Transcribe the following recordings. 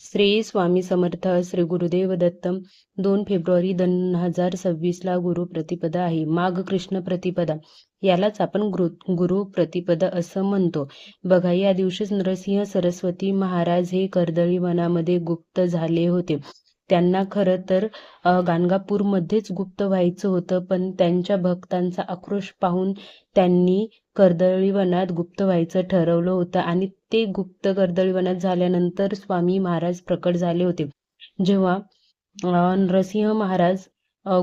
Shri Swami Samarth. Shri Gurudev Datta. 2 February 2026 गुरु प्रतिपदा आहे. माघ कृष्ण प्रतिपदा, यालाच आपण गुरु प्रतिपदा असं म्हणतो. बघा, या दिवशीच नरसिंह सरस्वती महाराज हे कर्दळी वनामध्ये गुप्त झाले होते. त्यांना खरं तर गाणगापूरमध्येच गुप्त व्हायचं होतं, पण त्यांच्या भक्तांचा आक्रोश पाहून त्यांनी कर्दळी वनात गुप्त व्हायचं ठरवलं होतं. आणि ते गुप्त कर्दळी वनात झाल्यानंतर स्वामी महाराज प्रकट झाले होते. जेव्हा नरसिंह महाराज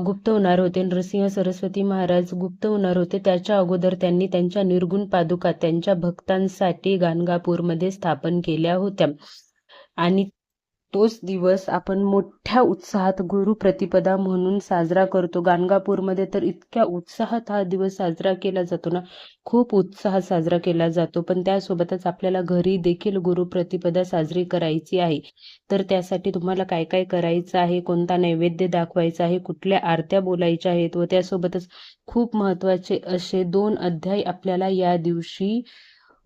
गुप्त होणार होते, नरसिंह सरस्वती महाराज गुप्त होणार होते, त्याच्या अगोदर त्यांनी त्यांच्या निर्गुण पादुका त्यांच्या भक्तांसाठी गाणगापूरमध्ये स्थापन केल्या होत्या. आणि तोच दिवस आपण मोठ्या उत्साहात गुरु प्रतिपदा म्हणून साजरा करतो. गाणगापूरमध्ये तर इतक्या उत्साहात हा दिवस साजरा केला जातो ना, खूप उत्साहात साजरा केला जातो. पण त्यासोबतच आपल्याला घरी देखील गुरु प्रतिपदा साजरी करायची आहे. तर त्यासाठी तुम्हाला काय काय करायचं आहे, कोणता नैवेद्य दाखवायचा आहे, कुठल्या आरत्या बोलायच्या आहेत, व त्यासोबतच खूप महत्त्वाचे असे 2 अध्याय आपल्याला या दिवशी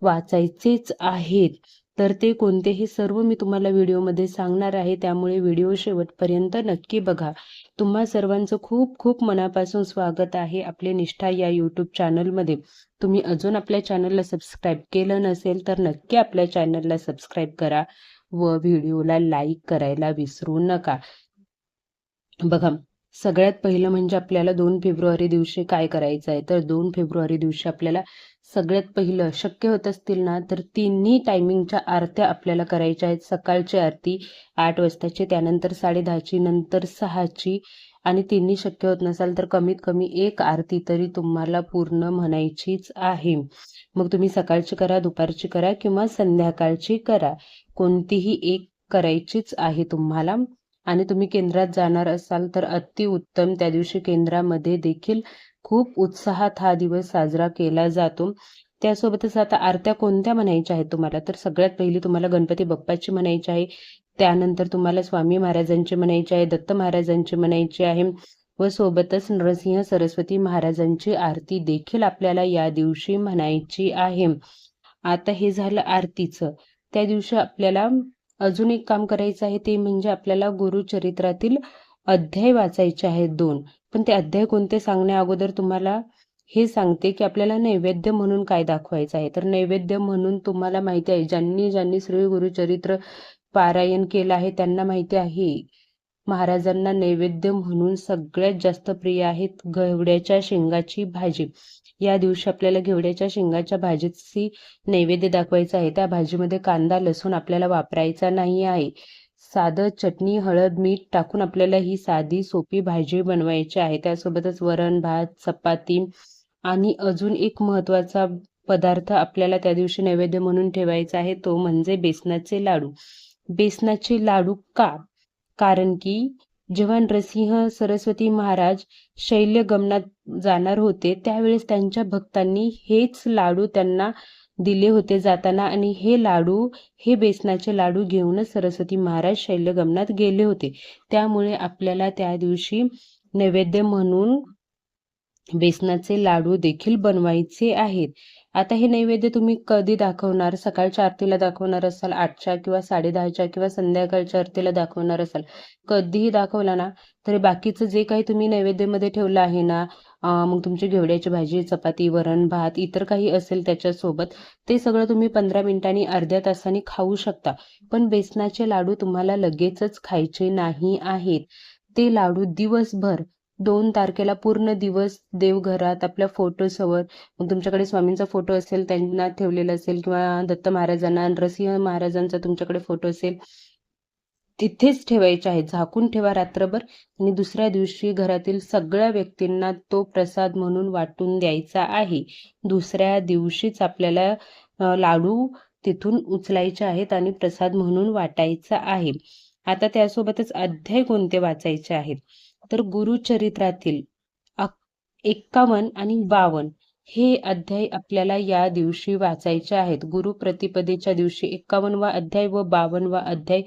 वाचायचेच आहेत. तर ते कोणते हे सर्व मी तुम्हाला व्हिडिओमध्ये सांगणार आहे, त्यामुळे व्हिडिओ शेवटपर्यंत नक्की बघा. तुम्हा सर्वांचं खूप खूप मनापासून स्वागत आहे आपले निष्ठा या यूट्यूब चॅनलमध्ये. तुम्ही अजून आपल्या चॅनलला सबस्क्राईब केलं नसेल तर नक्की आपल्या चॅनलला सबस्क्राईब करा व व्हिडिओला लाईक करायला विसरू नका. बघा, सगळ्यात पहिलं म्हणजे आपल्याला 2 फेब्रुवारी दिवशी काय करायचं आहे, तर 2 फेब्रुवारी दिवशी आपल्याला सगळ्यात पहिलं शक्य होत असतील ना, तर तिन्ही टायमिंगच्या आरत्या आपल्याला करायच्या आहेत. सकाळची आरती 8 वाजताची, त्यानंतर 10:30ची, नंतर 6ची, आणि तिन्ही शक्य होत नसाल तर कमीत कमी एक आरती तरी तुम्हाला पूर्ण म्हणायचीच आहे. मग तुम्ही सकाळची करा, दुपारची करा किंवा संध्याकाळची करा, कोणतीही एक करायचीच आहे तुम्हाला. आणि तुम्ही केंद्रात जाणार असाल तर अतिउत्तम. त्या दिवशी केंद्रामध्ये देखील खूप उत्साहात हा दिवस साजरा केला जातो. त्यासोबतच आता आरत्या कोणत्या म्हणायच्या आहेत तुम्हाला, तर सगळ्यात पहिली तुम्हाला गणपती बाप्पाची म्हणायची आहे, त्यानंतर तुम्हाला स्वामी महाराजांची म्हणायची आहे, दत्त महाराजांची म्हणायची आहे, व सोबतच नरसिंह सरस्वती महाराजांची आरती देखील आपल्याला या दिवशी म्हणायची आहे. आता हे झालं आरतीचं. त्या दिवशी आपल्याला अजून एक काम करायचं आहे, ते म्हणजे आपल्याला गुरुचरित्रातील अध्याय वाचायचे आहेत 2. पण ते अध्याय कोणते सांगण्या अगोदर तुम्हाला हे सांगते की आपल्याला नैवेद्य म्हणून काय दाखवायचं आहे. तर नैवेद्य म्हणून तुम्हाला माहिती आहे, ज्यांनी ज्यांनी श्री गुरुचरित्र पारायण केलं आहे त्यांना माहिती आहे, महाराजांना नैवेद्य म्हणून सगळ्यात जास्त प्रिय आहेत घेवड्याच्या शेंगाची भाजी. या दिवशी आपल्याला घेवड्याच्या शेंगाच्या भाजीची नैवेद्य दाखवायचा आहे. त्या भाजीमध्ये कांदा लसूण आपल्याला वापरायचा नाही आहे. साधं चटणी हळद मीठ टाकून आपल्याला ही साधी सोपी भाजी बनवायची आहे. त्यासोबतच वरण भात चपाती आणि अजून एक महत्त्वाचा पदार्थ आपल्याला त्या दिवशी नैवेद्य म्हणून ठेवायचा आहे, तो म्हणजे बेसनाचे लाडू. बेसनाचे लाडू का? कारण की जेव्हा नरसिंह सरस्वती महाराज शैल्यगमनात जाणार होते, त्यावेळेस त्यांच्या भक्तांनी हेच लाडू त्यांना दिले होते जाताना, आणि हे बेसनाचे लाडू घेऊनच सरस्वती महाराज शैल्यगमनात गेले होते. त्यामुळे आपल्याला त्या दिवशी नैवेद्य म्हणून बेसनाचे लाडू देखील बनवायचे आहेत. आता हे नैवेद्य तुम्ही कधी दाखवणार? सकाळच्या आरतीला दाखवणार असाल, 8च्या किंवा 10:30च्या किंवा संध्याकाळच्या आरतीला दाखवणार असाल, कधीही दाखवला ना, तरी बाकीचं जे काही तुम्ही नैवेद्यामध्ये ठेवलं आहे ना, मग तुमची घेवड्याची भाजी चपाती वरण भात इतर काही असेल त्याच्यासोबत, ते सगळं तुम्ही 15 मिनिटांनी अर्ध्या तासाने खाऊ शकता. पण बेसनाचे लाडू तुम्हाला लगेचच खायचे नाही आहेत. ते लाडू दिवसभर 2 तारखेला पूर्ण दिवस देवघरात आपल्या फोटोसमोर, मग तुमच्याकडे स्वामींचा फोटो असेल त्यांना ठेवलेला असेल, किंवा दत्त महाराजांना नरसिंह महाराजांचा तुमच्याकडे फोटो असेल, तिथेच ठेवायचे आहे. झाकून ठेवा रात्रभर, आणि दुसऱ्या दिवशी घरातील सगळ्या व्यक्तींना तो प्रसाद म्हणून वाटून द्यायचा आहे. दुसऱ्या दिवशीच आपल्याला लाडू तिथून उचलायचे आहेत आणि प्रसाद म्हणून वाटायचा आहे. आता त्यासोबतच अध्याय कोणते वाचायचे आहेत, तर गुरुचरित्रातील 51 आणि 52 हे अध्याय आपल्याला या दिवशी वाचायचे आहेत. गुरु प्रतिपदेच्या दिवशी 51वा अध्याय व 52वा अध्याय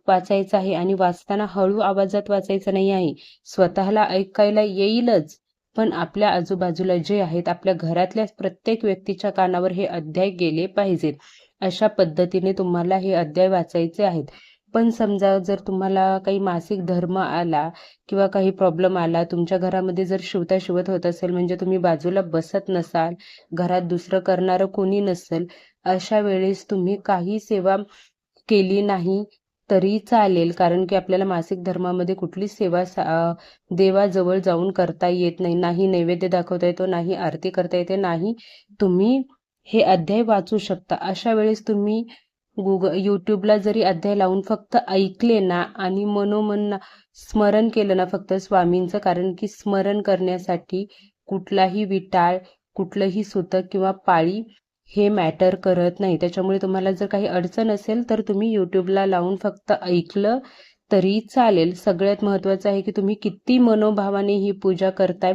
वाचायचा आहे. आणि वाचताना हळू आवाजात वाचायचं नाही आहे, स्वतःला ऐकायला येईलच, पण आपल्या आजूबाजूला जे आहेत आपल्या घरातल्या प्रत्येक व्यक्तीच्या कानावर हे अध्याय गेले पाहिजेत. अशा पद्धतीने तुम्हाला हे अध्याय वाचायचे आहेत. पण समजा जर तुम्हाला काही मासिक धर्म आला किंवा काही प्रॉब्लेम आला, तुमच्या घरामध्ये जर शिवता शिवत होत असेल, म्हणजे तुम्ही बाजूला बसत नसाल, घरात दुसरं करणारं कोणी नसेल, अशा वेळेस तुम्ही काही सेवा केली नाही तरी चालेल. कारण की आपल्याला मासिक धर्मामध्ये कुठलीच सेवा देवाजवळ जाऊन करता येत नाही. नाही नैवेद्य दाखवता येतो, नाही आरती करता येते, नाही तुम्ही हे अध्याय वाचू शकता. अशा वेळेस तुम्ही यूट्यूबला जरी अध्याय लावून फक्त ऐकले ना आणि मनोमन स्मरण केलं ना फक्त स्वामींचं, कारण की स्मरण करण्यासाठी कुठलाही विटाळ, कुठलंही सुतक किंवा पाळी हे मॅटर करत नाही. त्याच्यामुळे तुम्हाला जर काही अडचण असेल तर तुम्ही यूट्यूबला लावून फक्त ऐकलं तरी चालेल. सगळ्यात महत्त्वाचं आहे की तुम्ही किती मनोभावाने ही पूजा करताय,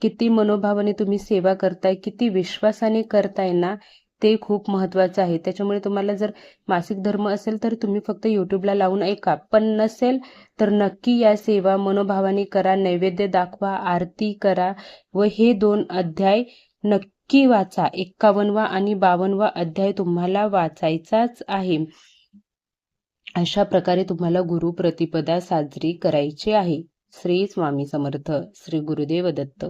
किती मनोभावाने तुम्ही सेवा करताय, किती विश्वासाने करताय ना, ते खूप महत्त्वाचं आहे. त्याच्यामुळे तुम्हाला जर मासिक धर्म असेल तर तुम्ही फक्त यूट्यूबला लावून ऐका, पण नसेल तर नक्की या सेवा मनोभावाने करा, नैवेद्य दाखवा, आरती करा व हे 2 अध्याय नक्की वाचा. 51वा आणि 52वा अध्याय तुम्हाला वाचायचाच आहे. अशा प्रकारे तुम्हाला गुरुप्रतिपदा साजरी करायची आहे. श्री स्वामी समर्थ. श्री गुरुदेव दत्त.